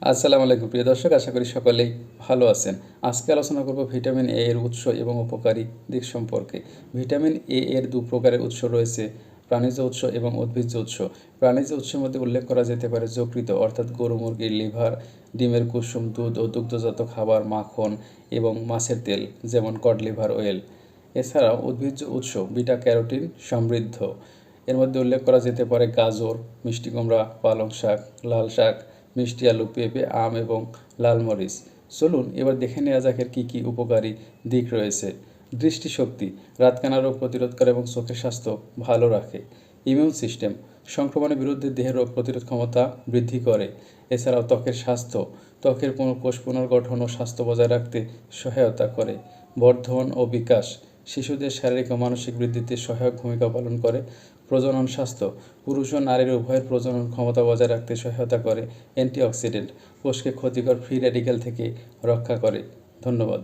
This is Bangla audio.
আসসালামু আলাইকুম প্রিয় দর্শক, আশা করি সকলেই ভালো আছেন। আজকে আলোচনা করব ভিটামিন এ এর উৎস এবং উপকারী দিক সম্পর্কে। ভিটামিন এ এর দু প্রকারের উৎস রয়েছে, প্রাণিজ উৎস এবং উদ্ভিজ্জ উৎস। প্রাণিজ উৎসের মধ্যে উল্লেখ করা যেতে পারে যকৃৎ অর্থাৎ গরু, মুরগির লিভার, ডিমের কুসুম, দুধ ও দুগ্ধজাত খাবার, মাখন এবং মাছের তেল যেমন কড লিভার অয়েল। এছাড়াও উদ্ভিজ্জ উৎস বিটা ক্যারোটিন সমৃদ্ধ। এর মধ্যে উল্লেখ করা যেতে পারে গাজর, মিষ্টি কুমড়া, পালং শাক, লাল শাক, মিষ্টি আলু, পেঁপে, আম এবং লাল মরিচ। চলুন এবার দেখে নেওয়া যাক এর কী কী উপকারী দিক রয়েছে। দৃষ্টিশক্তি, রাতকানা রোগ প্রতিরোধ করে এবং চোখের স্বাস্থ্য ভালো রাখে। ইমিউন সিস্টেম, সংক্রমণের বিরুদ্ধে দেহের রোগ প্রতিরোধ ক্ষমতা বৃদ্ধি করে। এছাড়াও ত্বকের স্বাস্থ্য, ত্বকের কোষ পুনর্গঠন ও স্বাস্থ্য বজায় রাখতে সহায়তা করে। বর্ধন ও বিকাশ, শিশুদের শারীরিক ও মানসিক বৃদ্ধিতে সহায়ক ভূমিকা পালন করে। প্রজনন স্বাস্থ্য, পুরুষ ও নারীর উভয়ের প্রজনন ক্ষমতা বজায় রাখতে সহায়তা করে। অ্যান্টিঅক্সিডেন্ট, কোষকে ক্ষতিকর ফ্রি রেডিক্যাল থেকে রক্ষা করে। ধন্যবাদ।